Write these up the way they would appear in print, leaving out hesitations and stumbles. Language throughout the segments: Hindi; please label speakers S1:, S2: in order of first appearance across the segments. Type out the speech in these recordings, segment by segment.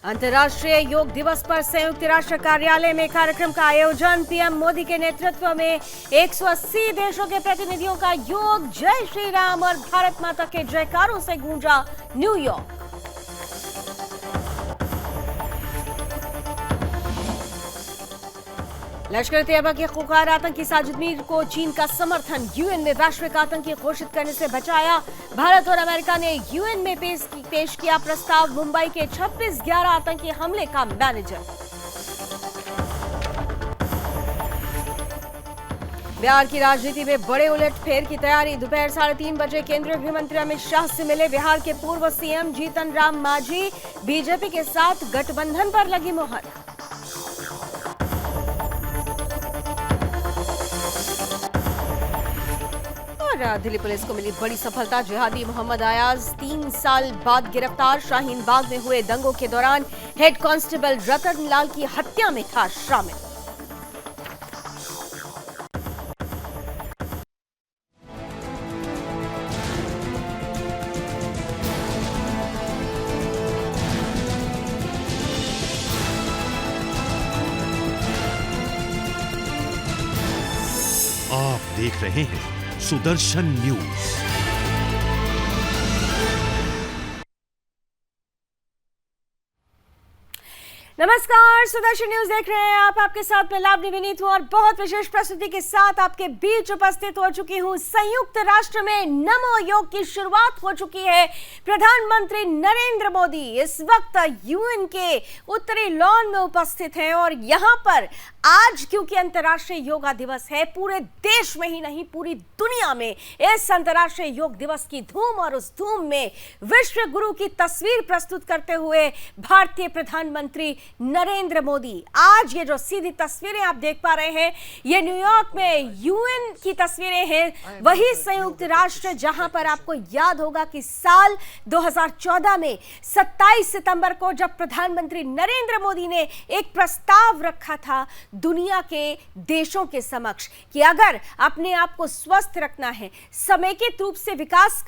S1: अंतर्राष्ट्रीय योग दिवस पर संयुक्त राष्ट्र कार्यालय में कार्यक्रम का आयोजन। पीएम मोदी के नेतृत्व में 180 देशों के प्रतिनिधियों का योग। जय श्री राम और भारत माता के जयकारों से गूंजा न्यूयॉर्क। लश्कर तैयबा के खुखार आतंकी साजिद को चीन का समर्थन। यूएन में वैश्विक आतंकी घोषित करने से बचाया। भारत और अमेरिका ने यूएन में पेश किया प्रस्ताव। मुंबई के 26/11 आतंकी हमले का मैनेजर। बिहार की राजनीति में बड़े उलटफेर की तैयारी। दोपहर 3:30 बजे केंद्रीय गृह मंत्री अमित शाह से मिले बिहार के पूर्व सीएम जीतन राम मांझी। बीजेपी के साथ गठबंधन पर लगी मुहर। दिल्ली पुलिस को मिली बड़ी सफलता। जिहादी मोहम्मद अयाज 3 साल बाद गिरफ्तार। शाहीन बाग में हुए दंगों के दौरान हेड कांस्टेबल रतन लाल की हत्या में था शामिल।
S2: आप देख रहे हैं सुदर्शन न्यूज।
S1: नमस्कार, सुदर्शन न्यूज देख रहे हैं आप। आपके साथ मैं लावनी विनीत हूं और बहुत विशेष प्रस्तुति के साथ आपके बीच उपस्थित हो चुकी हूं। संयुक्त राष्ट्र में नमो योग की शुरुआत हो चुकी है। प्रधानमंत्री नरेंद्र मोदी इस वक्त यूएन के उत्तरी लॉन में उपस्थित हैं और यहां पर आज क्योंकि अंतर्राष्ट्रीय योगा दिवस है, पूरे देश में ही नहीं पूरी दुनिया में इस अंतर्राष्ट्रीय योग दिवस की धूम और उस धूम में विश्व गुरु की तस्वीर प्रस्तुत करते हुए भारतीय प्रधानमंत्री नरेंद्र मोदी। आज ये जो सीधी तस्वीरें आप देख पा रहे हैं, ये न्यूयॉर्क में यूएन की तस्वीरें हैं। वही संयुक्त राष्ट्र जहां पर आपको याद होगा कि साल 2014 में 27 सितंबर को जब प्रधानमंत्री नरेंद्र मोदी ने एक प्रस्ताव रखा था दुनिया के देशों के समक्ष कि अगर अपने आप को स्वस्थ रखना है, समेकित रूप से विकास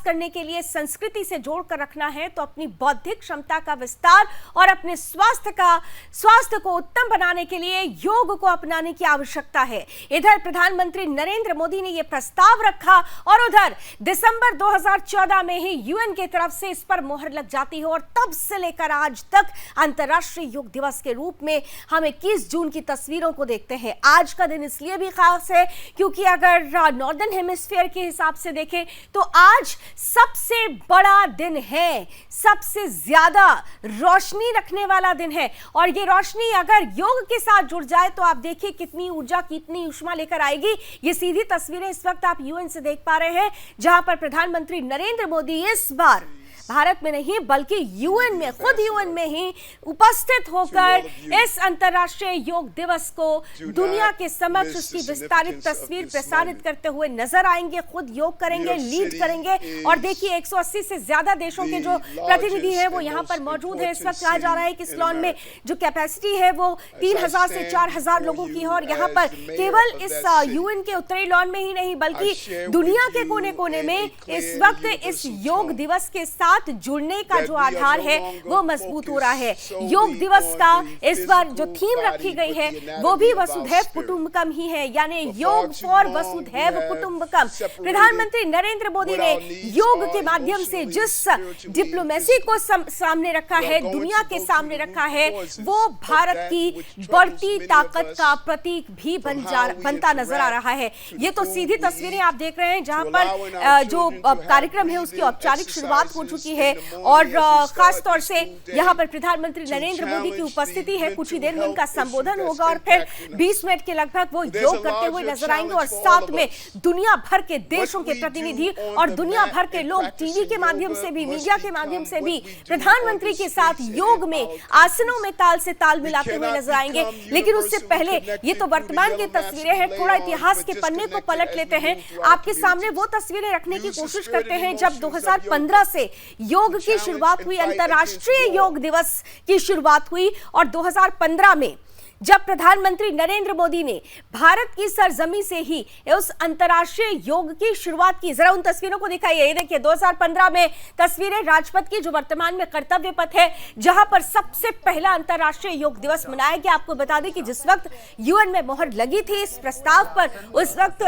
S1: करने के लिए संस्कृति से जोड़कर रखना है, तो अपनी बौद्धिक क्षमता का विस्तार और अपने स्वास्थ्य को उत्तम बनाने के लिए योग को अपनाने की आवश्यकता है। इधर प्रधानमंत्री नरेंद्र मोदी ने यह प्रस्ताव रखा और उधर दिसंबर 2014 में ही यूएन की तरफ से इस पर मोहर लग जाती है और तब से लेकर आज तक अंतर्राष्ट्रीय योग दिवस के रूप में हम 21 जून की तस्वीरों को देखते हैं। आज का दिन इसलिए भी खास है क्योंकि अगर नॉर्दर्न हेमिस्फीयर के हिसाब से देखें तो आज सबसे बड़ा दिन है, सबसे ज्यादा रोशनी रखने वाला दिन है और ये रोशनी अगर योग के साथ जुड़ जाए तो आप देखिए कितनी ऊर्जा, कितनी ऊष्मा लेकर आएगी। ये सीधी तस्वीरें इस वक्त आप यूएन से देख पा रहे हैं जहां पर प्रधानमंत्री नरेंद्र मोदी इस बार भारत में नहीं बल्कि यूएन में, खुद यूएन में ही उपस्थित होकर इस अंतर्राष्ट्रीय योग दिवस को दुनिया के समक्ष उसकी विस्तारित तस्वीर प्रसारित करते हुए नजर आएंगे। खुद योग करेंगे, लीड करेंगे और देखिए 180 से ज्यादा देशों के जो प्रतिनिधि हैं वो यहाँ पर मौजूद है। इस वक्त कहा जा रहा है कि इस लॉन में जो कैपेसिटी है वो 3000 से 4000 लोगों की है और यहाँ पर केवल इस यूएन के उत्तरी लॉन में ही नहीं बल्कि दुनिया के कोने कोने में इस वक्त इस योग दिवस के साथ जुड़ने का जो आधार है वो मजबूत हो रहा है। योग दिवस का इस बार जो थीम रखी गई है वो भी वसुधैव कुटुंबकम ही है, यानी योग फॉर वसुधैव कुटुंबकम। प्रधानमंत्री नरेंद्र मोदी ने योग के माध्यम से जिस डिप्लोमेसी को सामने रखा है, दुनिया के सामने रखा है, वो भारत की बढ़ती ताकत का प्रतीक भी बनता नजर आ रहा है। ये तो सीधी तस्वीरें आप देख रहे हैं जहां पर जो कार्यक्रम है उसकी औपचारिक शुरुआत हो चुकी है और खास तौर से यहां पर प्रधानमंत्री नरेंद्र मोदी की उपस्थिति है। कुछ ही देर में उनका संबोधन होगा और फिर 20 मिनट के लगभग वो योग करते हुए नजर आएंगे और साथ में दुनिया भर के देशों के प्रतिनिधि और दुनिया भर के लोग टीवी के माध्यम से भी, मीडिया के माध्यम से भी प्रधानमंत्री के साथ योग में आसनों में ताल से ताल मिलाते हुए नजर आएंगे। लेकिन उससे पहले ये तो वर्तमान की तस्वीरें हैं, थोड़ा इतिहास के पन्ने को पलट लेते हैं। आपके सामने वो तस्वीरें रखने की कोशिश करते हैं जब 2015 से योग की शुरुआत हुई, अंतर्राष्ट्रीय योग दिवस की शुरुआत हुई और 2015 में जब प्रधानमंत्री नरेंद्र मोदी ने भारत की सरजमी से ही उस अंतर्राष्ट्रीय योग की शुरुआत की। जरा उन तस्वीरों को दिखाइए। ये देखिए 2015 में तस्वीरें राजपथ की, जो वर्तमान में कर्तव्य पथ है, जहां पर सबसे पहला अंतर्राष्ट्रीय योग दिवस मनाया गया। आपको बता दें कि जिस वक्त यूएन में मोहर लगी थी इस प्रस्ताव पर, उस वक्त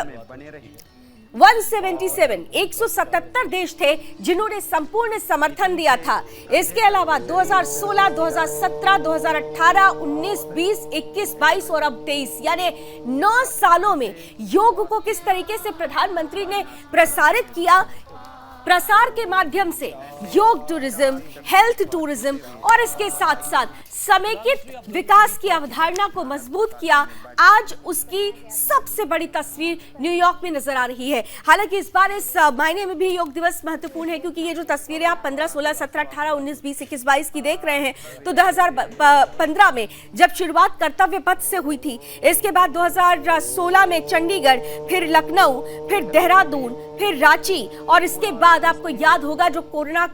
S1: 177 देश थे जिन्होंने संपूर्ण समर्थन दिया था। इसके अलावा 2016, 2017, 2018, 19, 20, 21, 22 और अब 23 यानी 9 सालों में योग को किस तरीके से प्रधानमंत्री ने प्रसारित किया। प्रसार के माध्यम से योग टूरिज्म, हेल्थ टूरिज्म और इसके साथ साथ समेकित विकास की अवधारणा को मजबूत किया। आज उसकी सबसे बड़ी तस्वीर न्यूयॉर्क में नजर आ रही है। हालांकि इस बार इस महीने में भी योग दिवस महत्वपूर्ण है, क्योंकि ये जो तस्वीरें आप 15, 16, 17, 18, 19, 20, 21, 22 की देख रहे हैं, तो 2015 में जब शुरुआत कर्तव्य पथ से हुई थी, इसके बाद 2016 में चंडीगढ़, फिर लखनऊ, फिर देहरादून, फिर रांची और इसके बाद आपको याद होगा जो कोरोना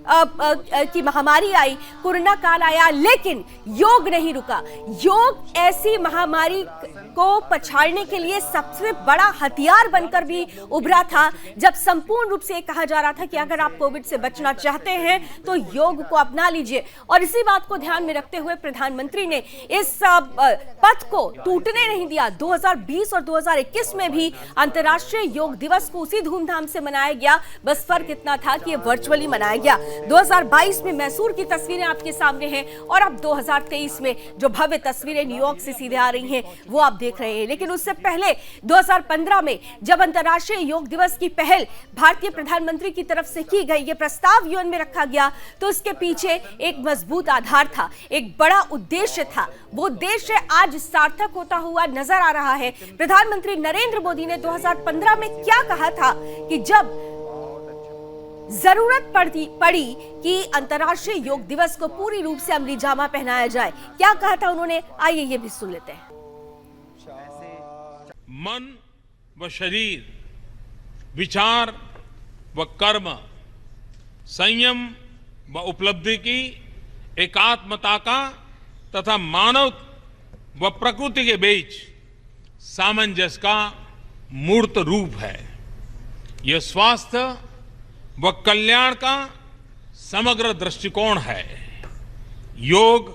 S1: की महामारी आई, कोरोना काल आया, लेकिन योग नहीं रुका। योग ऐसी महामारी को पछाड़ने के लिए सबसे बड़ा हथियार बनकर भी उभरा था, जब संपूर्ण रूप से कहा जा रहा था कि अगर आप कोविड से बचना चाहते हैं तो योग को अपना लीजिए। और इसी बात को ध्यान में रखते हुए प्रधानमंत्री ने इस पथ को टूटने नहीं दिया। 2020 और 2021 में भी अंतर्राष्ट्रीय योग दिवस को उसी धूमधाम से मनाया गया, बस फर्क इतना था कि यह वर्चुअली मनाया गया। 2022 में मैसूर की तस्वीरें आपके सामने हैं और अब 2023 में जो भव्य तस्वीरें न्यूयॉर्क से सीधे आ रही हैं वो आप देख रहे हैं। लेकिन उससे पहले 2015 में जब अंतर्राष्ट्रीय योग दिवस की पहल भारतीय प्रधानमंत्री की तरफ से की गई, ये प्रस्ताव यूएन में रखा गया, तो इसके पीछे एक मजबूत आधार था, एक बड़ा उद्देश्य था। वो उद्देश्य आज सार्थक होता हुआ नजर आ रहा है। प्रधानमंत्री नरेंद्र मोदी ने 2015 में क्या कहा था कि जब जरूरत पड़ी कि अंतर्राष्ट्रीय योग दिवस को पूरी रूप से अमली जामा पहनाया जाए, क्या कहा था उन्होंने, आइए ये भी सुन लेते हैं।
S3: मन व शरीर, विचार व कर्म, संयम व उपलब्धि की एकात्मता का तथा मानव व प्रकृति के बीच सामंजस्य का मूर्त रूप है। यह स्वास्थ्य व कल्याण का समग्र दृष्टिकोण है। योग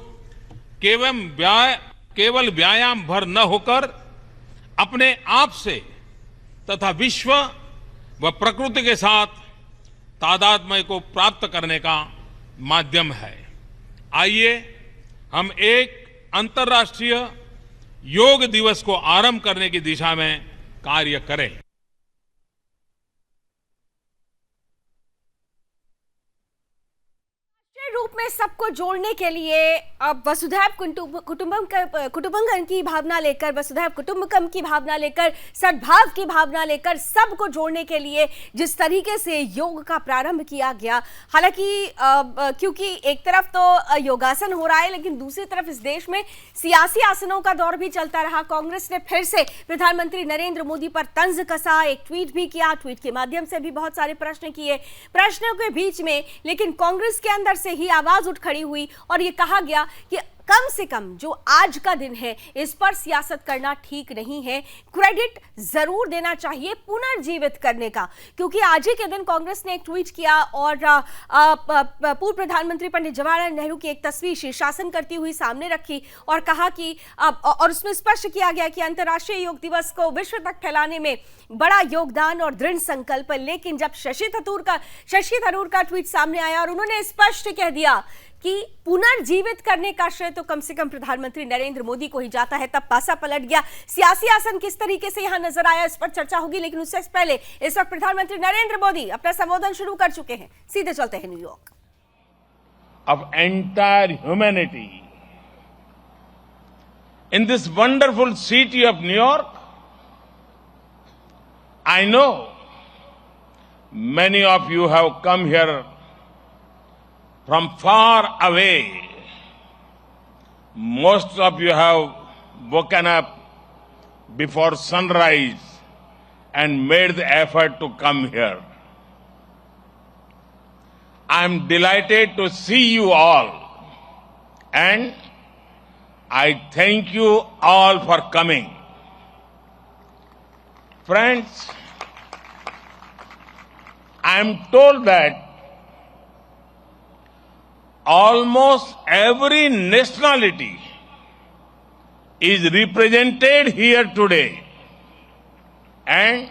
S3: केवल व्यायाम भर न होकर अपने आप से तथा विश्व व प्रकृति के साथ तादात्म्य को प्राप्त करने का माध्यम है। आइए हम एक अंतर्राष्ट्रीय योग दिवस को आरंभ करने की दिशा में कार्य करें।
S1: रूप में सबको जोड़ने के लिए अब वसुधैव कुटुंबकम की भावना लेकर, वसुधैव कुटुंबकम की भावना लेकर, सद्भाव की भावना लेकर सबको जोड़ने के लिए जिस तरीके से योग का प्रारंभ किया गया। हालांकि क्योंकि एक तरफ तो योगासन हो रहा है, लेकिन दूसरी तरफ इस देश में सियासी आसनों का दौर भी चलता रहा। कांग्रेस ने फिर से प्रधानमंत्री नरेंद्र मोदी पर तंज कसा, एक ट्वीट भी किया, ट्वीट के माध्यम से भी बहुत सारे प्रश्न किए। प्रश्नों के बीच में लेकिन कांग्रेस के अंदर से ही आवाज उठ खड़ी हुई और यह कहा गया कि कम से कम जो आज का दिन है इस पर सियासत करना ठीक नहीं है, क्रेडिट जरूर देना चाहिए पुनर्जीवित करने का। क्योंकि आज ही के दिन कांग्रेस ने एक ट्वीट किया और पूर्व प्रधानमंत्री पंडित जवाहरलाल नेहरू की एक तस्वीर शीर्षासन करती हुई सामने रखी और कहा कि और उसमें स्पष्ट किया गया कि अंतर्राष्ट्रीय योग दिवस को विश्व तक फैलाने में बड़ा योगदान और दृढ़ संकल्प। लेकिन जब शशि थरूर का ट्वीट सामने आया और उन्होंने स्पष्ट कह दिया कि पुनर्जीवित करने का श्रेय तो कम से कम प्रधानमंत्री नरेंद्र मोदी को ही जाता है, तब पासा पलट गया। सियासी आसन किस तरीके से यहां नजर आया इस पर चर्चा होगी, लेकिन उससे पहले इस वक्त प्रधानमंत्री नरेंद्र मोदी अपना संबोधन शुरू कर चुके हैं। सीधे चलते हैं New York.
S3: Of entire humanity in this wonderful city of New York, I know many of you have come here from far away. Most of you have woken up before sunrise and made the effort to come here. I am delighted to see you all, and
S4: I thank you all for coming. Friends, I am told that almost every nationality is represented here today. And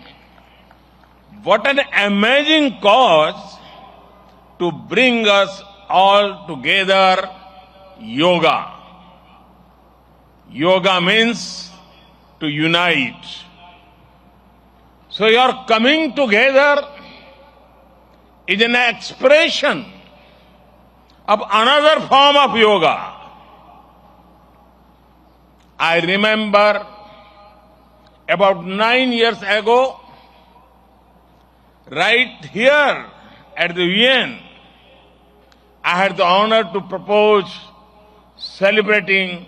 S4: what an amazing cause to bring us all together, yoga. Yoga means to unite. So your coming together is an expression of another form of yoga. I remember about 9 years ago, right here at the UN, I had the honor to propose celebrating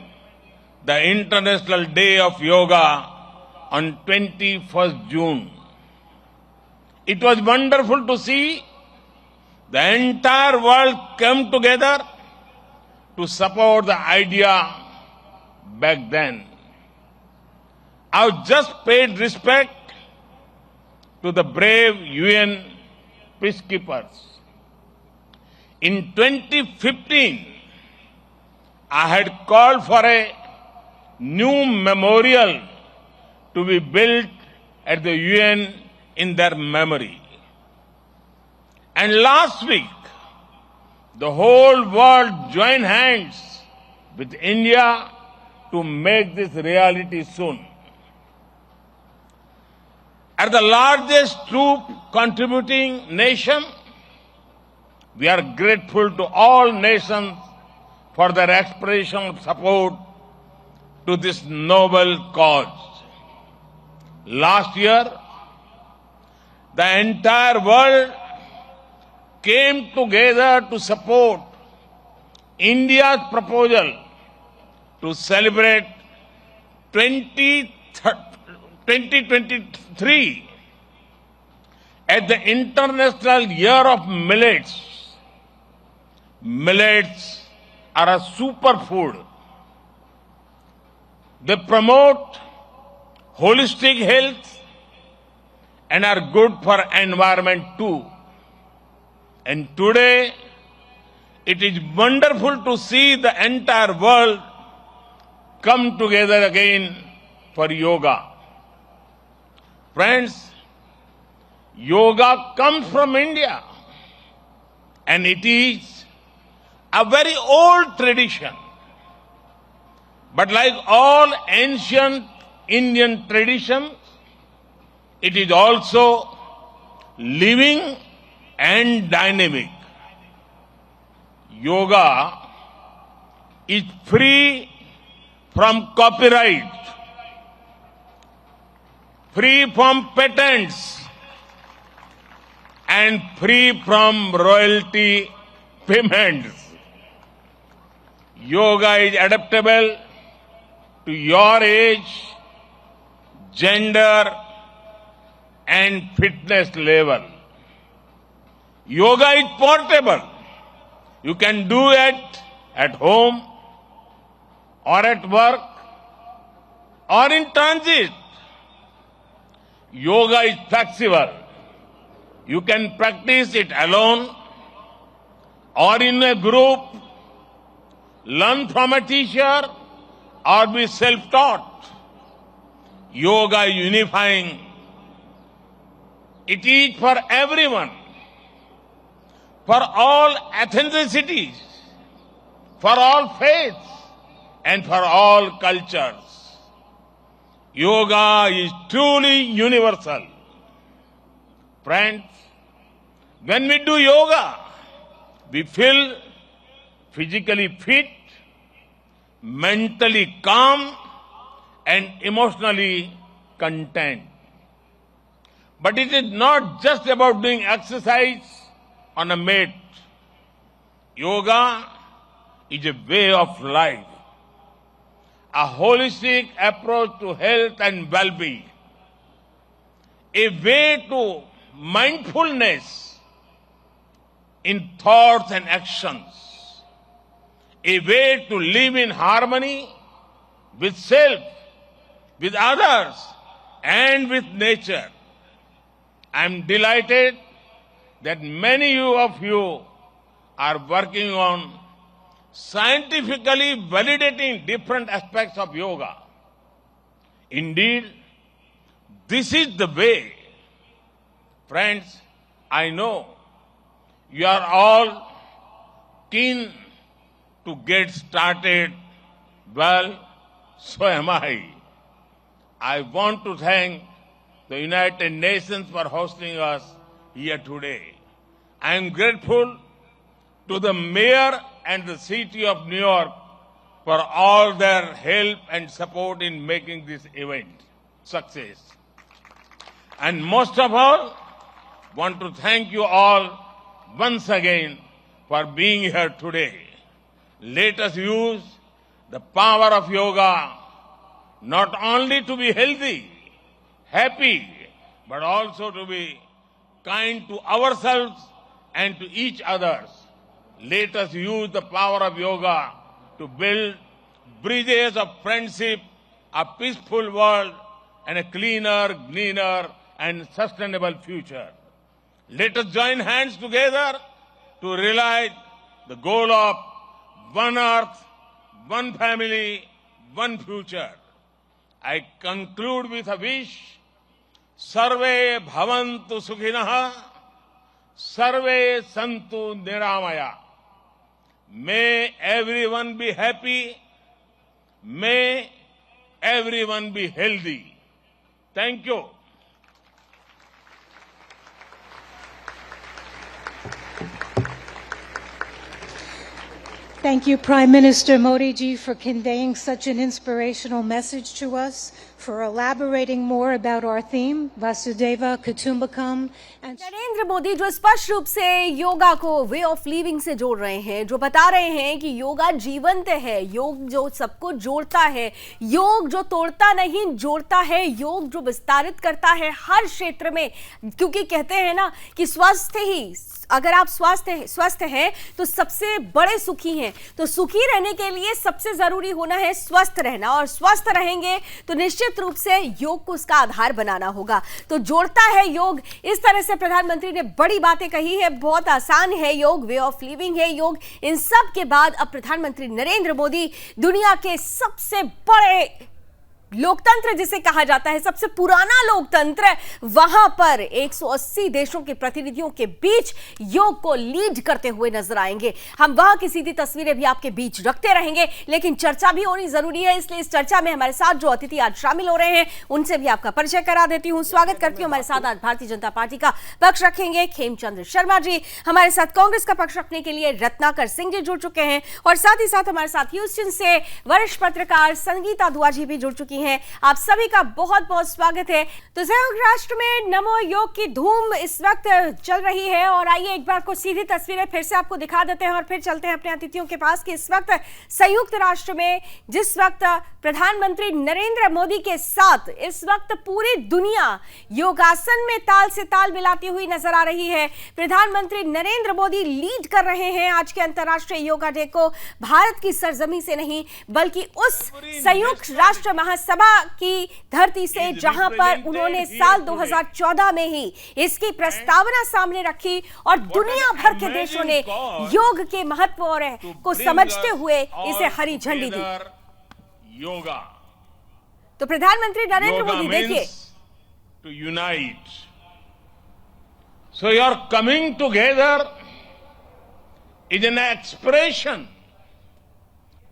S4: the International Day of Yoga on 21st June. It was wonderful to see the entire world come together to support the idea back then. I've just paid respect to the brave UN peacekeepers. In 2015, I had called for a new memorial to be built at the UN in their memory. And last week, the whole world joined hands with India to make this reality soon. As the largest troop contributing nation, we are grateful to all nations for their expression of support to this noble cause. Last year, the entire world came together to support India's proposal to celebrate 2023 as the International Year of Millets. Millets are a superfood. They promote holistic health and are good for environment too. And today, it is wonderful to see the entire world come together again for yoga. Friends, yoga comes from India, and it is a very old tradition. But like all ancient Indian traditions, it is also living and dynamic. Yoga is free from copyright, free from patents, and free from royalty payments. Yoga is adaptable to your age, gender, and fitness level. Yoga is portable. You can do it at home or at work or in transit. Yoga is flexible. You can practice it alone or in a group, learn from a teacher or be self-taught. Yoga is unifying. It is for everyone, for all ethnicities, for all faiths, and for all cultures. Yoga is truly universal. Friends, when we do yoga, we feel physically fit, mentally calm, and emotionally content. But it is not just about doing exercise on a mat. Yoga is a way of life, a holistic approach to health and well-being, a way to mindfulness in thoughts and actions, a way to live in harmony with self, with others, and with nature. I am delighted that many of you are working on scientifically validating different aspects of yoga. Indeed, this is the way. Friends, I know you are all keen to get started. Well, so am I. I want to thank the United Nations for hosting us here today. I am grateful to the mayor and the city of New York for all their help and support in making this event success. And most of all, want to thank you all once again for being here today. Let us use the power of yoga not only to be healthy, happy, but also to be kind to ourselves and to each other. Let us use the power of yoga to build bridges of friendship, a peaceful world, and a cleaner, greener, and sustainable future. Let us join hands together to realize the goal of one earth, one family, one future. I conclude with a wish. Sarve bhavantu sukhinah, sarve santu niramaya. May everyone be happy. May everyone be healthy. Thank you.
S5: Thank you, Prime Minister Modi ji, for conveying such an inspirational message to us, for elaborating more about our theme, Vasudeva Kutumbakam. And
S1: Narendra Modi जो स्पष्ट रूप से योगा को वे ऑफ लिविंग से जोड़ रहे हैं, जो बता रहे हैं कि योगा जीवंत है, योग जो सबको जोड़ता है, योग जो तोड़ता नहीं जोड़ता है, योग जो विस्तारित करता है हर क्षेत्र में, क्योंकि कहते हैं ना कि अगर आप स्वस्थ हैं तो सबसे बड़े सुखी हैं। तो सुखी रहने के लिए सबसे जरूरी होना है स्वस्थ रहना, और स्वस्थ रहेंगे तो निश्चित रूप से योग को उसका आधार बनाना होगा। तो जोड़ता है योग, इस तरह से प्रधानमंत्री ने बड़ी बातें कही है। बहुत आसान है योग, वे ऑफ लिविंग है योग। इन सब के बाद अब प्रधानमंत्री नरेंद्र मोदी दुनिया के सबसे बड़े लोकतंत्र जिसे कहा जाता है, सबसे पुराना लोकतंत्र, वहां पर 180 देशों के प्रतिनिधियों के बीच योग को लीड करते हुए नजर आएंगे। हम वहां की सीधी तस्वीरें भी आपके बीच रखते रहेंगे, लेकिन चर्चा भी होनी जरूरी है। इसलिए इस चर्चा में हमारे साथ जो अतिथि आज शामिल हो रहे हैं उनसे भी आपका परिचय करा देती हूं। स्वागत करती हूं। हमारे साथ आज भारतीय जनता पार्टी का पक्ष रखेंगे खेमचंद्र शर्मा जी। हमारे साथ कांग्रेस का पक्ष रखने के लिए रत्नाकर सिंह जी जुड़ चुके हैं, और साथ ही साथ हमारे साथ ह्यूस्टन से वरिष्ठ पत्रकार संगीता दुआ जी भी जुड़ चुकी हैं। आप सभी का बहुत बहुत स्वागत है। तो संयुक्त राष्ट्र में नमो योग की धूम इस वक्त चल रही है, और आइए एक बार को सीधी तस्वीरें फिर से आपको दिखा देते हैं और फिर चलते हैं अपने अतिथियों के पास कि इस वक्त संयुक्त राष्ट्र में जिस वक्त प्रधानमंत्री नरेंद्र मोदी के साथ इस वक्त पूरी दुनिया योगासन में ताल से ताल मिलाती हुई नजर आ रही है। प्रधानमंत्री नरेंद्र मोदी लीड कर रहे हैं आज के अंतर्राष्ट्रीय योगा डे को, भारत की सरजमी से नहीं बल्कि उस संयुक्त राष्ट्र महासभा की धरती से, जहां पर उन्होंने साल 2014 में ही इसकी प्रस्तावना सामने रखी और दुनिया भर के देशों ने योग के महत्व और को समझते हुए इसे हरी झंडी दी।
S4: योगा,
S1: तो प्रधानमंत्री नरेंद्र मोदी देखिए,
S4: to unite, so your coming together is an expression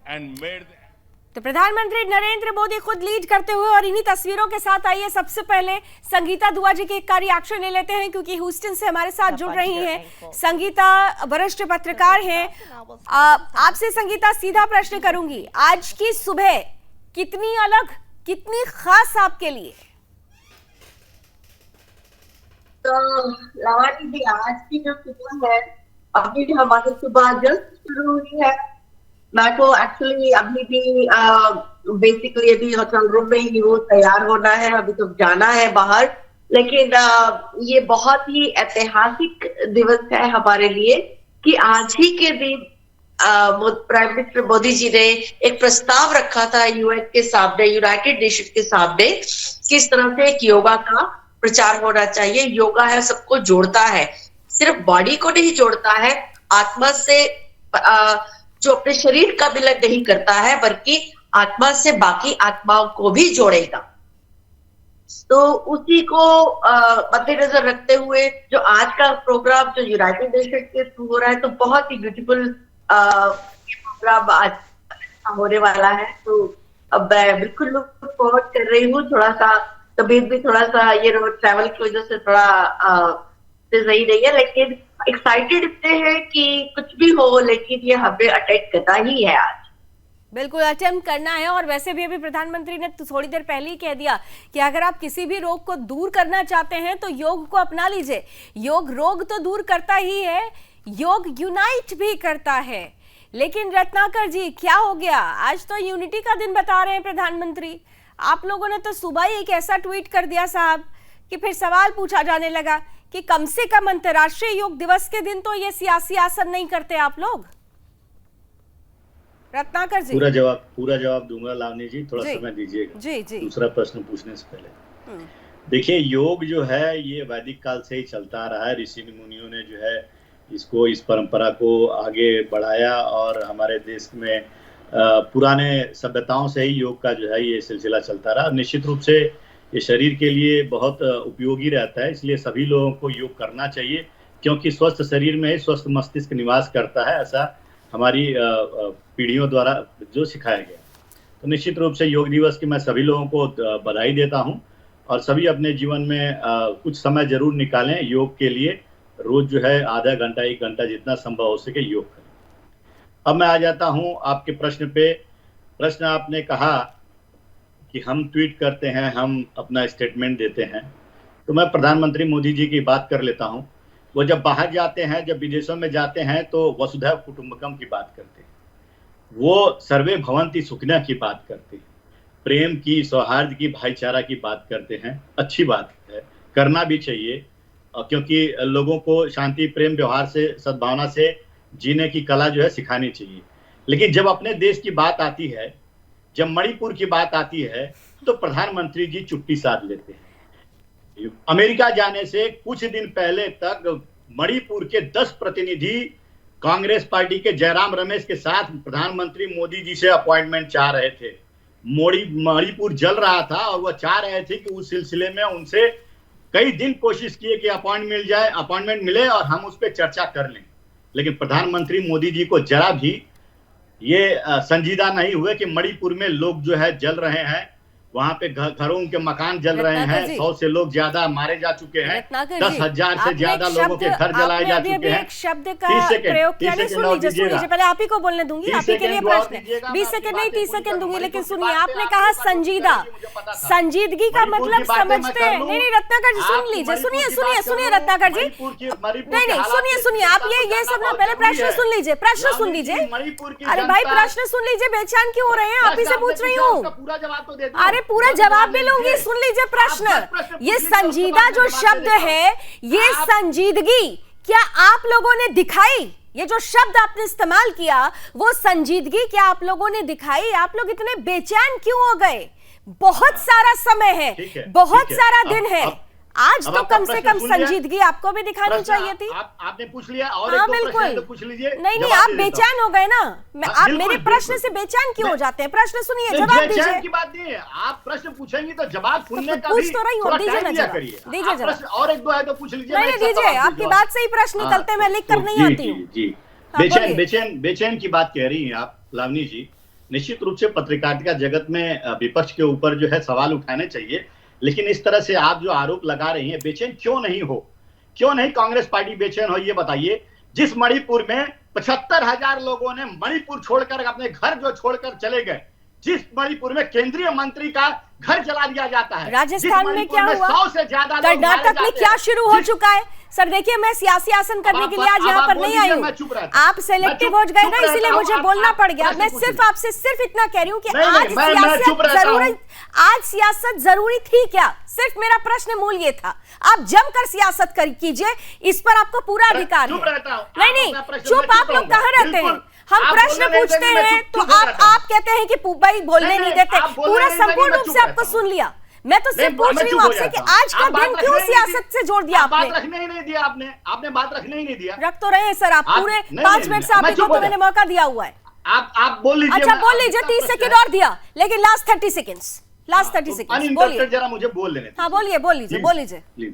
S4: and made.
S1: तो प्रधानमंत्री नरेंद्र मोदी खुद लीड करते हुए, और इन्हीं तस्वीरों के साथ आइए सबसे पहले संगीता दुआ जी के का रिएक्शन ले लेते हैं, क्योंकि ह्यूस्टन से हमारे साथ जुड़ रही हैं। संगीता वरिष्ठ पत्रकार हैं। आपसे संगीता सीधा प्रश्न करूंगी, आज की सुबह कितनी अलग, कितनी खास आपके लिए?
S6: तो लावणी जी, आज की जो सुबह है, अभी हमारी सुबह जस्ट शुरू हुई है। मैं तो एक्चुअली अभी भी बेसिकली अभी होटल रूम में ही वो तैयार होना है, अभी तो जाना है बाहर। लेकिन ये बहुत ही ऐतिहासिक दिवस है हमारे लिए कि आज ही के दिन प्राइम मिनिस्टर मोदी जी ने एक प्रस्ताव रखा था यूएन के सामने, यूनाइटेड नेशन के सामने, किस तरह से एक योगा का प्रचार होना चाहिए। योगा है सबको जोड़ता है, सिर्फ बॉडी को नहीं जोड़ता है, आत्मा से जो अपने शरीर का मिलन नहीं करता है बल्कि आत्मा से बाकी आत्माओं को भी जोड़ेगा। तो उसी को मद्देनजर रखते हुए जो आज का प्रोग्राम जो यूनाइटेड नेशन के थ्रू हो रहा है, तो बहुत ही ब्यूटीफुल प्रोग्राम आज होने वाला है। तो अब मैं बिल्कुल लुक फॉरवर्ड कर रही हूँ। थोड़ा सा तबीयत भी थोड़ा सा ये ट्रैवल की वजह से थोड़ा सही नहीं है, लेकिन एक्साइटेड इतने हैं कि कुछ भी हो, लेकिन ये हमें अटेंड करना ही है आज।
S1: बिल्कुल अटेम्प्ट करना है। और वैसे भी अभी प्रधानमंत्री ने थोड़ी देर पहले ही कह दिया कि अगर आप किसी भी रोग को दूर करना चाहते हैं तो योग को अपना लीजिए। योग रोग तो दूर करता ही है, योग यूनाइट भी करता है। लेकिन रत्नाकर जी, क्या हो गया? आज तो यूनिटी का दिन बता रहे हैं प्रधानमंत्री, आप लोगों ने तो सुबह ही एक ऐसा ट्वीट कर दिया साहब कि फिर सवाल पूछा जाने लगा कि कम से कम अंतर्राष्ट्रीय योग दिवस के दिन तो ये सियासी आसन नहीं करते आप लोग। रत्नाकर जी,
S7: पूरा जवाब दूंगा लावनी जी, थोड़ा समय दीजिएगा।
S1: जी।
S7: दूसरा प्रश्न पूछने से पहले देखिए, योग जो है ये वैदिक काल से ही चलता आ रहा है। ऋषि मुनियों ने जो है इसको, इस परंपरा को आगे बढ़ाया और हमारे देश में पुराने सभ्यताओं से ही योग का जो है ये सिलसिला चलता रहा। निश्चित रूप से ये शरीर के लिए बहुत उपयोगी रहता है, इसलिए सभी लोगों को योग करना चाहिए, क्योंकि स्वस्थ शरीर में ही स्वस्थ मस्तिष्क निवास करता है, ऐसा हमारी पीढ़ियों द्वारा जो सिखाया गया। तो निश्चित रूप से योग दिवस की मैं सभी लोगों को बधाई देता हूं और सभी अपने जीवन में कुछ समय जरूर निकालें योग के लिए। रोज जो है आधा घंटा 1 घंटा जितना संभव हो सके योग करें। अब मैं आ जाता हूं आपके प्रश्न पे। प्रश्न आपने कहा कि हम ट्वीट करते हैं, हम अपना स्टेटमेंट देते हैं, तो मैं प्रधानमंत्री मोदी जी की बात कर लेता हूं। वो जब बाहर जाते हैं, जब विदेशों में जाते हैं, तो वसुधैव कुटुंबकम की बात करते हैं, वो सर्वे भवन्ति सुखिनः की बात करते हैं, प्रेम की, सौहार्द की, भाईचारा की बात करते हैं। अच्छी बात है, करना भी चाहिए, क्योंकि लोगों को शांति, प्रेम, व्यवहार से, सद्भावना से जीने की कला जो है सिखानी चाहिए। लेकिन जब अपने देश की बात आती है, जब मणिपुर की बात आती है, तो प्रधानमंत्री जी चुप्पी साध लेते हैं। अमेरिका जाने से कुछ दिन पहले तक मणिपुर के 10 प्रतिनिधि कांग्रेस पार्टी के जयराम रमेश के साथ प्रधानमंत्री मोदी जी से अपॉइंटमेंट चाह रहे थे। मणिपुर जल रहा था और वह चाह रहे थे कि उस सिलसिले में उनसे कई दिन कोशिश किए कि अपॉइंटमेंट मिले और हम उस पर चर्चा कर लें। लेकिन प्रधानमंत्री मोदी जी को जरा भी ये संजीदा नहीं हुए कि मणिपुर में लोग जो है जल रहे हैं, वहां पे घरों के मकान जल रहे हैं, 100 से लोग ज्यादा मारे जा चुके हैं, 10,000 से ज्यादा लोगों के घर जलाए जा चुके हैं।
S1: एक शब्द का प्रयोग किया, सुन लीजिए, पहले आप ही को बोलने दूंगी, आप ही के लिए प्रश्न है। 20 सेकंड नहीं 30 सेकंड दूंगी, लेकिन सुनिए, आपने कहा संजीदा, संजीदगी का मतलब समझते हैं? नहीं रत्नाकर जी सुन लीजिए, सुनिए रत्नाकर जी, नहीं सुनिए आप ये सब ना, पहले प्रश्न सुन लीजिए। अरे भाई प्रश्न सुन लीजिए, बेचैन क्यों हो रहे हैं? आप ही से पूछ रही हूँ। अरे पूरा जवाब भी लूंगी, सुन लीजिए प्रश्न। ये संजीदा जो शब्द है, ये संजीदगी क्या आप लोगों ने दिखाई? ये जो शब्द आपने इस्तेमाल किया, वो संजीदगी क्या आप लोगों ने दिखाई? आप लोग इतने बेचैन क्यों हो गए? बहुत सारा समय है, बहुत सारा दिन है, आज तो कम से कम संजीदगी आपको भी दिखानी चाहिए थी।
S7: आपने पूछ लिया और
S1: हाँ बिल्कुल, तो पूछ लीजिए। नहीं आप बेचैन हो गए ना, आप मेरे प्रश्न से बेचैन क्यों हो जाते हैं? प्रश्न सुनिए, जवाब दीजिए।
S7: की बात नहीं है, आप प्रश्न पूछेंगे तो जवाब सुनने का
S1: पूछ तो रही हूँ, दीजिए ना जवाब, दीजिए जवाब।
S7: और 1-2 है तो पूछ लीजिए।
S1: नहीं दीजिए, आपकी बात से ही प्रश्न निकलते, मैं लिख कर नहीं आती हूँ।
S7: जी, बेचैन की बात कह रही हैं आप लावनी जी। निश्चित रूप से पत्रकारिता जगत में विपक्ष के ऊपर जो है सवाल उठाने चाहिए, लेकिन इस तरह से आप जो आरोप लगा रही हैं, बेचैन क्यों नहीं कांग्रेस पार्टी बेचैन हो, ये बताइए। जिस मणिपुर में 75,000 लोगों ने मणिपुर छोड़कर अपने घर जो छोड़कर चले गए, जिस मणिपुर में केंद्रीय मंत्री का घर जला दिया जाता है,
S1: राजस्थान में क्या हुआ,
S7: 100 से ज्यादा,
S1: कर्नाटक में क्या शुरू हो चुका है? सर देखिए, मैं सियासी आसन करने के लिए आज यहाँ पर नहीं आई हूँ, आप सेलेक्टिव हो गए ना, इसीलिए मुझे बोलना पड़ गया। मैं सिर्फ आपसे इतना कह रही हूँ कि आज सियासत जरूरी थी क्या? सिर्फ मेरा प्रश्न मूल ये था। आप जमकर सियासत कीजिए, इस पर आपको पूरा अधिकार है। नहीं चुप आप लोग कहाँ रहते हैं? हम प्रश्न पूछते हैं तो आप कहते हैं कि भाई बोलने नहीं देते। पूरा संपूर्ण रूप से आपको सुन लिया। मैं तो सिर्फ पूछ रही हूँ आपसे कि आज का दिन क्यों सियासत से जोड़ दिया आपने?
S8: बात रखने ही नहीं दिया आपने बात रखने ही नहीं दिया।
S1: रख तो रहे हैं सर, आप पूरे 5 मिनट से आपको तो मैंने मौका दिया हुआ है।
S8: आप बोल लीजिए।
S1: अच्छा बोल लीजिए, 30 सेकंड और दिया, लेकिन लास्ट 30 सेकंड बोलिए।
S8: जरा मुझे बोल लेने।
S1: हाँ बोल लीजिए।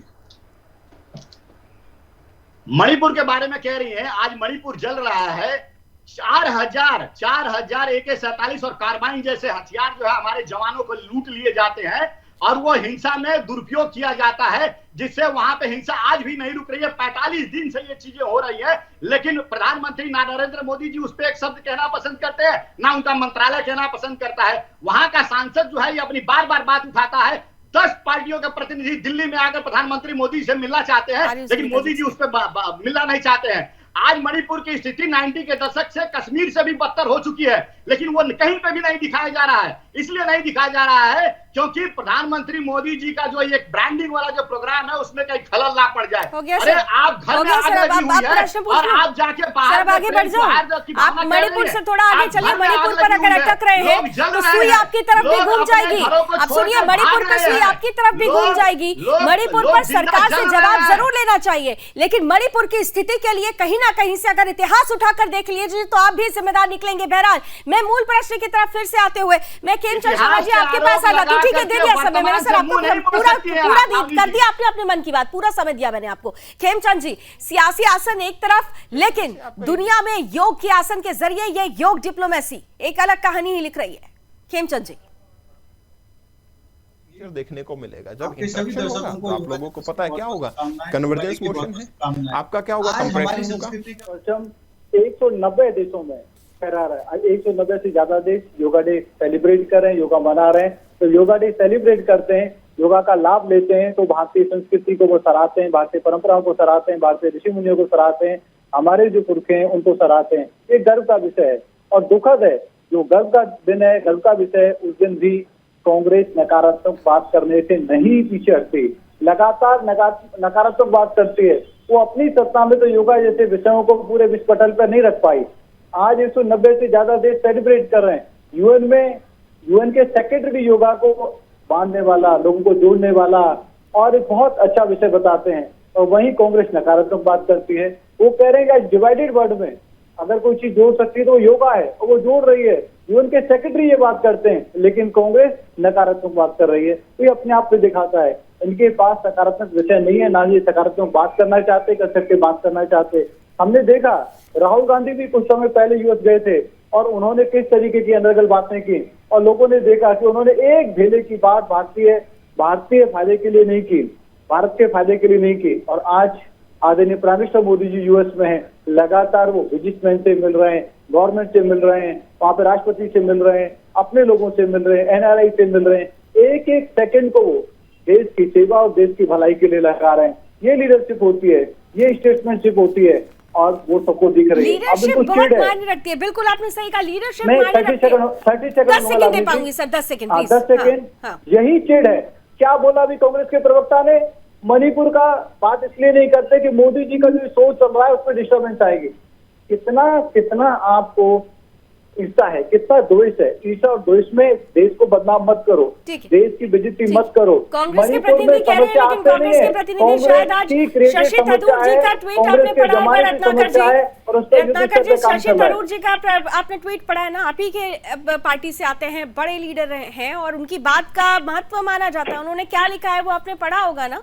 S8: मणिपुर के बारे में कह रही है, आज मणिपुर जल रहा है। 4,000 AK-47 और कार्बाइन जैसे हथियार जो है हमारे जवानों को लूट लिए जाते हैं और वो हिंसा में दुरुपयोग किया जाता है, जिससे वहां पे हिंसा आज भी नहीं रुक रही है। 45 दिन से ये चीजें हो रही है, लेकिन प्रधानमंत्री ना नरेंद्र मोदी जी उस पर एक शब्द कहना पसंद करते हैं, ना उनका मंत्रालय कहना पसंद करता है। वहां का सांसद जो है ये अपनी बार बार बात उठाता है। 10 पार्टियों के प्रतिनिधि दिल्ली में आकर प्रधानमंत्री मोदी से मिलना चाहते हैं, लेकिन मोदी जी उस पर मिलना नहीं चाहते हैं। आज मणिपुर की स्थिति 90 के दशक से कश्मीर से भी बदतर हो चुकी है, लेकिन वो कहीं पे भी नहीं दिखाया जा रहा है। इसलिए नहीं दिखाया जा रहा है क्योंकि प्रधानमंत्री मोदी जी का जो एक ब्रांडिंग वाला जो प्रोग्राम है उसमें कहीं खलल ना पड़ जाए। अरे आप घर में आग लगी हुई है और आप जाके बाहर
S1: आगे बढ़ जाओ। आप मणिपुर से थोड़ा आगे चलिए। मणिपुर पर अगर अटक रहे हैं तो सुई आपकी तरफ भी घूम जाएगी। अब सुनिए, मणिपुर पर सुई आपकी तरफ भी घूम जाएगी। मणिपुर पर सरकार से जवाब जरूर लेना चाहिए, लेकिन मणिपुर की स्थिति के लिए कहीं ना कहीं से अगर इतिहास उठाकर देख लीजिए तो आप भी जिम्मेदार निकलेंगे। बहरहाल मैं मूल प्रश्न की तरफ फिर से आते हुए मैं खेमचंद शर्मा जी आपके पास आ जाती हूँ। ठीक है, दे दिया समय मैंने सर, आपको पूरा कर दिया आपने अपने मन की बात, पूरा समय दिया मैंने आपको। खेमचंद जी, सियासी आसन एक तरफ, लेकिन दुनिया में योग के आसन के जरिए ये योग डिप्लोमेसी एक अलग कहानी ही लिख रही है। खेमचंद जी,
S9: देखने को मिलेगा जब इंटरेक्शन होगा तो आप लोगों को पता है क्या होगा। कन्वर्जेंस मोशन है, आपका क्या होगा, कंपैरिजन होगा।
S10: 190 देशों में फहरा रहा है। 190 से ज्यादा देश योगा डे सेलिब्रेट कर रहे हैं, योगा मना रहे हैं। तो योगा डे सेलिब्रेट करते हैं, योगा का लाभ लेते हैं, तो भारतीय संस्कृति को वो सराहते हैं, भारतीय परंपराओं को सराहते हैं, भारतीय ऋषि मुनियों को सराहते हैं, हमारे जो पुरखे हैं उनको सराहते हैं। ये गर्व का विषय है और दुखद है, जो गर्व का दिन है, गर्व का विषय है, उस दिन भी कांग्रेस नकारात्मक बात करने से नहीं पीछे हटती, लगातार नकारात्मक बात करती है। वो अपनी सत्ता में तो योगा जैसे विषयों को पूरे विश्व पटल पर नहीं रख पाई। आज 190 से ज्यादा देश सेलिब्रेट कर रहे हैं। यूएन के सेक्रेटरी योगा को बांधने वाला, लोगों को जोड़ने वाला और एक बहुत अच्छा विषय बताते हैं, और वहीं कांग्रेस नकारात्मक बात करती है। वो कह रहे हैं कि डिवाइडेड वर्ल्ड में अगर कोई चीज जोड़ सकती है तो वो योगा है, और वो जोड़ रही है। यूएन के सेक्रेटरी ये बात करते हैं, लेकिन कांग्रेस नकारात्मक बात कर रही है। तो ये अपने आप पे दिखाता है इनके पास सकारात्मक विषय नहीं है, ना ये सकारात्मक बात करना चाहते, कर सकते बात करना चाहते। हमने देखा राहुल गांधी भी कुछ समय पहले यूएस गए थे और उन्होंने किस तरीके की अनर्गल बातें की, और लोगों ने देखा कि उन्होंने एक ढेले की बात भारतीय फायदे के लिए नहीं की, भारत के फायदे के लिए नहीं की। और आज आदरणीय prime minister Modi ji US में हैं, लगातार वो बिजनेसमैन से मिल रहे हैं, गवर्नमेंट से मिल रहे हैं, वहां पे राष्ट्रपति से मिल रहे हैं, अपने लोगों से मिल रहे हैं, एनआरआई से मिल रहे हैं। एक एक सेकंड को वो देश की सेवा और देश की भलाई के लिए लगा रहे हैं। ये लीडरशिप होती है, ये स्टेट्समैनशिप होती है, और वो सबको दिख रही है।
S1: लीडरशिप बहुत मायने रखती है, बिल्कुल आपने सही कहा, लीडरशिप मायने रखती है। 10 सेकंड दे पाऊंगी सर, 10 सेकंड प्लीज।
S10: 10 सेकंड। यही चिढ़ है। क्या बोला अभी कांग्रेस के प्रवक्ता ने, मणिपुर का बात इसलिए नहीं करते कि मोदी जी का जो सोच चल रहा है उस पर डिस्टर्बेंस आएगी। कितना आपको ईर्षा है, कितना द्वेष है। ईर्षा और द्वेष में देश को बदनाम मत करो, देश की बेइज्जती मत करो।
S1: कांग्रेस के प्रतिनिधि कह रहे हैं, लेकिन कांग्रेस के प्रतिनिधि शायद आज शशि थरूर जी का ट्वीट आपने पढ़ा है, रत्नाकर जी, शशि थरूर जी का आपने ट्वीट पढ़ा है ना, आप ही के पार्टी से आते हैं, बड़े लीडर हैं और उनकी बात का महत्व माना जाता है। उन्होंने क्या लिखा है वो आपने पढ़ा होगा ना।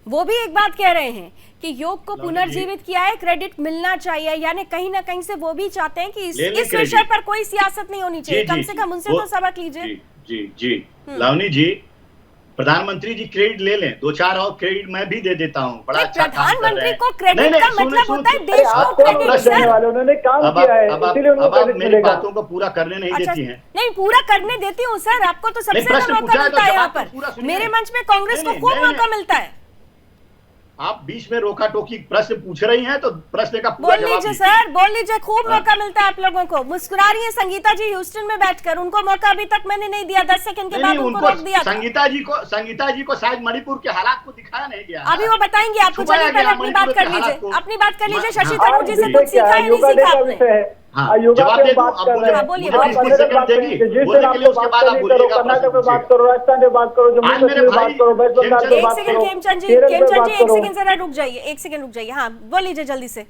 S1: वो भी एक बात कह रहे हैं कि योग को पुनर्जीवित किया है, क्रेडिट मिलना चाहिए, यानी कहीं ना कहीं से वो भी चाहते हैं कि इस विषय पर कोई सियासत नहीं होनी चाहिए। कम से कम उनसे तो सबक लीजिए।
S7: जी लावनी जी, प्रधानमंत्री जी क्रेडिट ले लें, 2-4 और क्रेडिट मैं भी दे देता हूँ। बड़ा अच्छा
S1: प्रधानमंत्री को क्रेडिट का मतलब होता है देश को क्रेडिट।
S10: उन्होंने काम किया है, इसलिए उनको क्रेडिट
S7: मेरी
S10: मिलेगा।
S7: बातों को पूरा करने नहीं देती हैं।
S1: नहीं, पूरा करने देती हूँ सर, आपको तो सबसे ज्यादा मौका मिलता है यहाँ पर। मेरे मंच में कांग्रेस को खूब मौका मिलता है।
S7: आप बीच में रोका टोकी प्रश्न पूछ रही हैं तो प्रश्न का
S1: बोल लीजिए सर, बोल लीजिए, खूब मौका मिलता है आप लोगों को। मुस्कुरा रही है संगीता जी ह्यूस्टन में बैठकर, उनको मौका अभी तक मैंने नहीं दिया, 10 सेकंड के बाद उनको रोक दिया।
S7: संगीता जी को शायद मणिपुर के हालात को दिखाया नहीं गया।
S1: अभी वो बताएंगे आपको। चलिए पहले अपनी बात कर लीजिए, अपनी बात कर लीजिए। शशि थरूर जी से कुछ सीखा है, नहीं सीखा आपने?
S8: हाँ,
S10: योगा
S8: जवाब
S10: पे
S8: दे दूं,
S10: बात
S8: अब
S10: कर रहे हैं।
S1: बोलिए,
S8: मुझे
S1: बोलिए।
S8: 30 सेकंड देगी, बोलने के लिए, उसके बाद आप बोलिएगा
S10: कर्नाटक पे
S8: प्रश्न
S10: बात
S8: पूछिएगा।
S10: करो, राजस्थान पे बात करो, जम्मू
S8: आज मेरे
S10: कश्मीर
S8: भाई
S10: बात करो, वेस्ट बंगाल पे
S1: एक
S10: बात
S1: सेकंड
S10: करो,
S1: खेमचंद जी,
S10: केरल पे
S1: खेमचंद
S10: बात
S1: जी, एक
S10: करो।
S1: सेकंड जरा रुक जाइए, एक सेकंड रुक जाइए। हाँ, बोल लीजिए जल्दी से।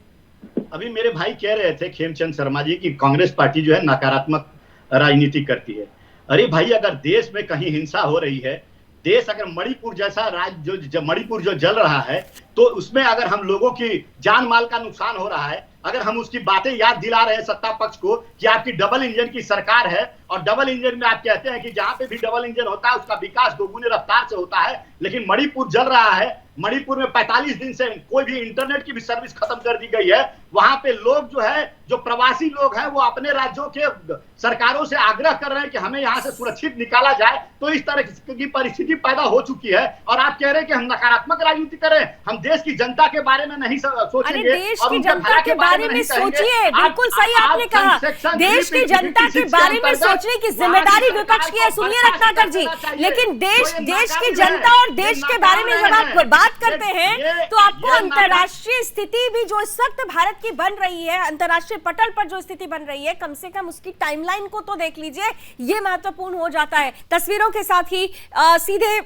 S8: अभी मेरे भाई कह रहे थे खेमचंद शर्मा जी की कांग्रेस पार्टी जो है नकारात्मक राजनीति करती है। अरे भाई, अगर देश में कहीं हिंसा हो रही है, देश अगर मणिपुर जैसा राज्य जो मणिपुर जो जल रहा है, तो उसमें अगर हम लोगों की जान माल का नुकसान हो रहा है, अगर हम उसकी बातें याद दिला रहे हैं सत्ता पक्ष को कि आपकी डबल इंजन की सरकार है, और डबल इंजन में आप कहते हैं कि जहां पे भी डबल इंजन होता है उसका विकास दोगुनी रफ्तार से होता है, लेकिन मणिपुर जल रहा है। मणिपुर में 45 दिन से कोई भी इंटरनेट की भी सर्विस खत्म कर दी गई है। वहां पे लोग जो है, जो प्रवासी लोग हैं, वो अपने राज्यों के सरकारों से आग्रह कर रहे हैं कि हमें यहाँ से सुरक्षित निकाला जाए। तो इस तरह की परिस्थिति पैदा हो चुकी है, और आप कह रहे हैं कि हम नकारात्मक राजनीति करें, हम देश की जनता के बारे में नहीं सोचेंगे।
S1: अरे देश की जनता के बारे में सोचिए, बिल्कुल सही आपने कहा। देश की जनता के बारे में सोचने की जिम्मेदारी विपक्ष की है। सुनिए रत्नाकर जी, लेकिन देश की जनता और देश के बारे में जब आप बात करते हैं तो आपको अंतर्राष्ट्रीय स्थिति भी जो इस वक्त भारत की बन रही है, अंतर्राष्ट्रीय पटल पर जो स्थिति बन रही है, कम से कम उसकी टाइमलाइन को तो देख लीजिए, ये महत्वपूर्ण हो जाता है। तस्वीरों के साथ ही सीधे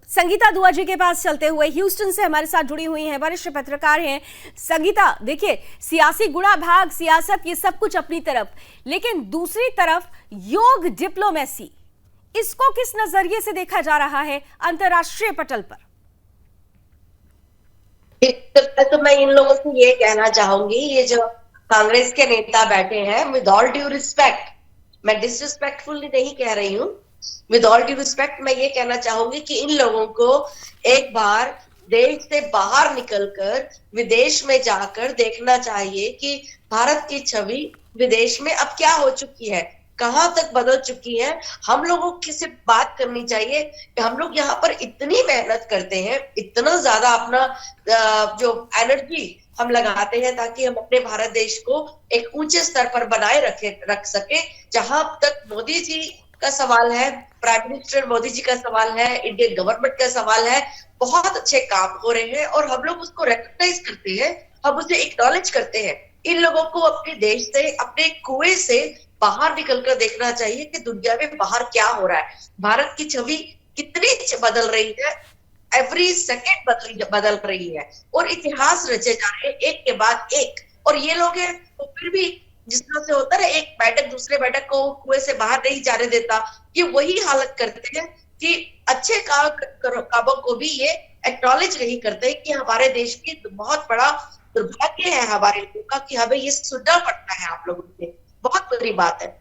S1: संगीता दुआ जी के पास चलते हुए, ह्यूस्टन से हमारे साथ जुड़ी हुई हैं, वरिष्ठ पत्रकार हैं। संगीता, देखिए, सियासी गुणा भाग, सियासत, ये सब कुछ अपनी तरफ, लेकिन दूसरी तरफ योग डिप्लोमेसी, इसको किस नजरिए से देखा जा रहा है अंतर्राष्ट्रीय पटल पर?
S6: तो मैं इन लोगों से ये कहना चाहूंगी, ये जो कांग्रेस के नेता बैठे हैं, विद ऑल ड्यू रिस्पेक्ट, मैं डिसरिस्पेक्टफुली नहीं कह रही हूँ, विद ऑल ड्यू रिस्पेक्ट मैं ये कहना चाहूंगी कि इन लोगों को एक बार देश से बाहर निकलकर विदेश में जाकर देखना चाहिए कि भारत की छवि विदेश में अब क्या हो चुकी है, कहां तक बदल चुकी है। हम लोगों की सिर्फ बात करनी चाहिए कि हम लोग यहाँ पर इतनी मेहनत करते हैं, इतना ज्यादा अपना जो एनर्जी हम लगाते हैं ताकि हम अपने भारत देश को एक ऊंचे स्तर पर बनाए रख सके। जहां तक मोदी जी का सवाल है, प्राइम मिनिस्टर मोदी जी का सवाल है, इंडियन गवर्नमेंट का सवाल है, बहुत अच्छे काम हो रहे हैं और हम लोग उसको रिकॉग्नाइज करते हैं, हम उसे एक्नॉलेज करते हैं। इन लोगों को अपने देश से, अपने कुएं से बाहर निकलकर देखना चाहिए कि दुनिया में बाहर क्या हो रहा है, भारत की छवि कितनी बदल रही है, एवरी सेकेंड बदल रही है, और इतिहास रचे जा रहे हैं एक के बाद एक। और ये लोग हैं तो फिर भी जिस तरह से होता है, एक बैठक दूसरे बैठक को कुएं से बाहर नहीं जाने देता, ये वही हालत करते हैं कि अच्छे कामों को भी ये एक्नॉलेज नहीं करते कि हमारे देश की बहुत बड़ा दुर्भाग्य है हमारे लोगों का कि हमें ये सुनना पड़ता है आप लोगों से, बहुत बुरी बात है।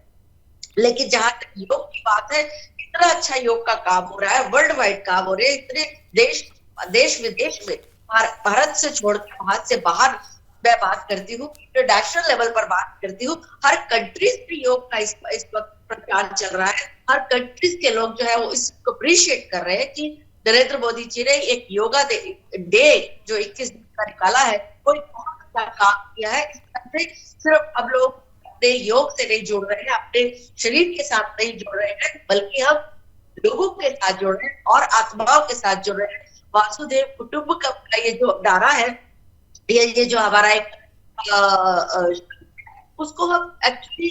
S6: लेकिन जहां तक योग की बात है, इतना अच्छा योग का काम हो रहा है, वर्ल्ड वाइड काम हो रहे हैं, इतने देश विदेश में, भारत से छोड़कर भारत से बाहर मैं बात करती हूँ, इंटरनेशनल लेवल पर बात करती हूँ, हर कंट्रीज भी योग का इस वक्त प्रचार चल रहा है। हर कंट्रीज के लोग जो है वो इसको अप्रिशिएट कर रहे हैं कि नरेंद्र मोदी जी ने एक योगा डे जो 21 दिन का निकाला है, वो एक बहुत अच्छा काम किया है। इस तरह से सिर्फ हम लोग अपने योग से नहीं जुड़ रहे हैं, अपने शरीर के साथ नहीं जुड़ रहे हैं, बल्कि हम लोगों के साथ जुड़ रहे हैं और आत्माओं के साथ जुड़ रहे हैं। वासुदेव कुटुंबकम का ये जो नारा है, ये जो हमारा एक उसको हम एक्चुअली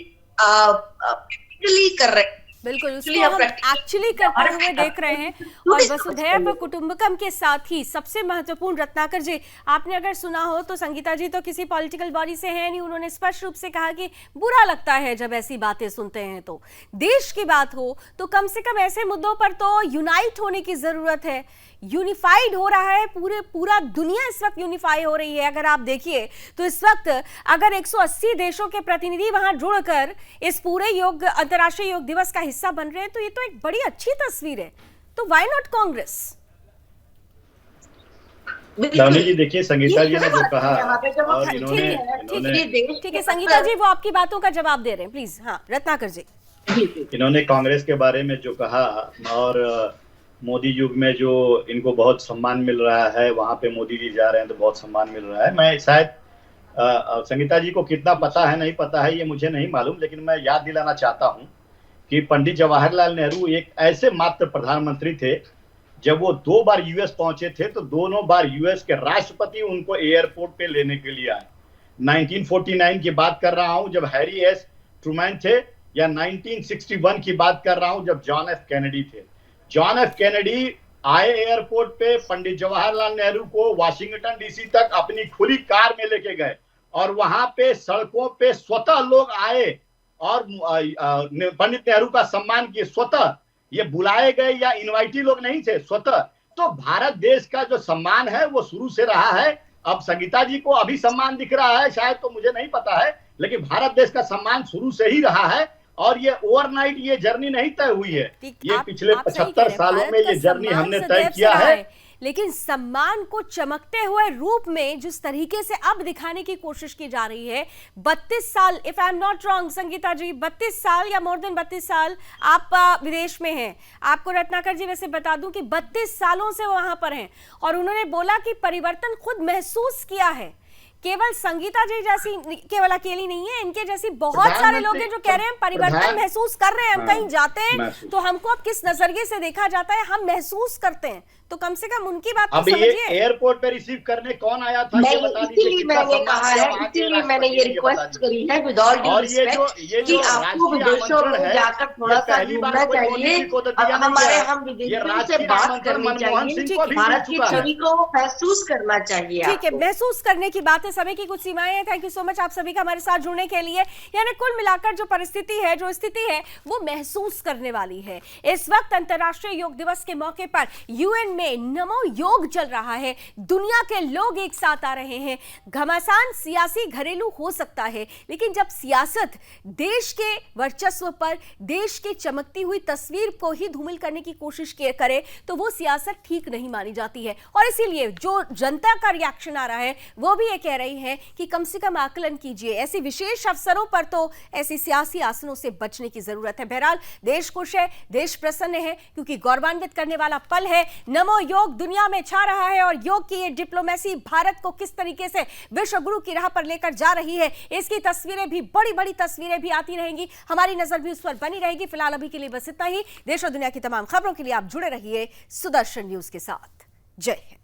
S6: कर रहे हैं,
S1: बिल्कुल उसको हम एक्चुअली करते हुए देख रहे हैं। और वसुधैव कुटुंबकम के साथ ही सबसे महत्वपूर्ण, रत्नाकर जी, आपने अगर सुना हो तो संगीता जी तो किसी पॉलिटिकल बॉडी से है नहीं, उन्होंने स्पष्ट रूप से कहा कि बुरा लगता है जब ऐसी बातें सुनते हैं। तो देश की बात हो तो कम से कम ऐसे मुद्दों पर तो यूनाइट होने की जरूरत है। यूनिफाइड हो रहा है, पूरा दुनिया इस वक्त यूनिफाई हो रही है। अगर आप देखिए तो इस वक्त अगर 180 देशों के प्रतिनिधि वहां जुड़कर इस पूरे योग, अंतर्राष्ट्रीय योग दिवस का हिस्सा बन रहे हैं, तो ये तो एक बड़ी अच्छी तस्वीर है। तो व्हाई नॉट कांग्रेस?
S7: लावनी जी, देखिए संगीता जी ने जो कहा, और
S1: ठीक है संगीता जी, वो आपकी बातों का जवाब दे रहे हैं, प्लीज। हाँ रत्नाकर जी,
S7: इन्होंने कांग्रेस के बारे में जो कहा, और मोदी युग में जो इनको बहुत सम्मान मिल रहा है, वहां पे मोदी जी जा रहे हैं तो बहुत सम्मान मिल रहा है। मैं शायद संगीता जी को कितना पता है नहीं पता है ये मुझे नहीं मालूम, लेकिन मैं याद दिलाना चाहता हूं कि पंडित जवाहरलाल नेहरू एक ऐसे मात्र प्रधानमंत्री थे, जब वो 2 बार यूएस पहुंचे थे तो दोनों बार यूएस के राष्ट्रपति उनको एयरपोर्ट पे लेने के लिए आए। 1949 की बात कर रहा हूं जब हैरी एस ट्रूमैन थे, या 1961 की बात कर रहा हूं जब जॉन एफ कैनेडी थे। जॉन एफ कैनेडी आए एयरपोर्ट पे, पंडित जवाहरलाल नेहरू को वाशिंगटन डीसी तक अपनी खुली कार में लेके गए और वहां पे सड़कों पे स्वतः लोग आए और पंडित नेहरू का सम्मान किए। स्वतः, ये बुलाए गए या इनवाइटी लोग नहीं थे, स्वतः। तो भारत देश का जो सम्मान है वो शुरू से रहा है। अब संगीता जी को अभी सम्मान दिख रहा है शायद, तो मुझे नहीं पता है, लेकिन भारत देश का सम्मान शुरू से ही रहा है और ये ओवरनाइट ये जर्नी नहीं तय हुई है। ये पिछले 75 सालों में ये जर्नी हमने तय किया है।
S1: लेकिन सम्मान को चमकते हुए रूप में जिस तरीके से अब दिखाने की कोशिश की जा रही है, 32 साल, if I am not wrong Sangeeta ji, 32 साल या मोर देन 32 साल आप विदेश में हैं। आपको रत्नाकर जी वैसे बता दूं कि 32 सालों से वहां पर हैं और उन्होंने बोला कि परिवर्तन खुद महसूस किया है। केवल संगीता जी जैसी केवल अकेली नहीं है, इनके जैसी बहुत सारे लोग हैं जो कह रहे हैं परिवर्तन महसूस कर रहे हैं। हम कहीं जाते हैं तो हमको अब किस नजरिए से देखा जाता है हम महसूस करते हैं, तो कम से कम उनकी बात तो समझिए।
S7: एयरपोर्ट पे रिसीव करने कौन आया था
S6: ये बता दीजिए। इसीलिए मैंने कहा है, इसीलिए मैंने ये रिक्वेस्ट करी है विद ऑल ड्यू रिस्पेक्ट कि आपको विदेशों में जाकर थोड़ा सा घूमना चाहिए, हम विदेशों से बात करनी चाहिए, भारत की छवि को महसूस करना चाहिए।
S1: ठीक है, महसूस करने की बात है, समय की कुछ सीमाएं हैं। थैंक यू सो मच आप सभी का हमारे साथ जुड़ने के लिए। यानी कुल मिलाकर जो परिस्थिति है, जो स्थिति है, वो महसूस करने वाली है। इस वक्त अंतर्राष्ट्रीय योग दिवस के मौके पर यूएन में नमो योग चल रहा है। दुनिया के लोग एक साथ आ रहे हैं। घमासान सियासी घरेलू हो सकता है, लेकिन जब सियासत देश के वर्चस्व पर, देश की चमकती हुई तस्वीर को ही धूमिल करने की कोशिश करे तो वो सियासत ठीक नहीं मानी जाती है। और इसीलिए जो जनता का रिएक्शन आ रहा है वो भी ये कह रही है कि कम से कम आकलन कीजिए, ऐसे विशेष अवसरों पर तो ऐसी सियासी आसनों से बचने की जरूरत है। बहरहाल देश खुश है, देश प्रसन्न है, क्योंकि गौरवान्वित करने वाला पल है। नमो योग दुनिया में छा रहा है और योग की ये डिप्लोमेसी भारत को किस तरीके से विश्व गुरु की राह पर लेकर जा रही है, इसकी तस्वीरें भी, बड़ी बड़ी तस्वीरें भी आती रहेंगी। हमारी नजर भी उस पर बनी रहेगी। फिलहाल अभी के लिए बस इतना ही। देश और दुनिया की तमाम खबरों के लिए आप जुड़े रहिए सुदर्शन न्यूज के साथ। जय हिंद।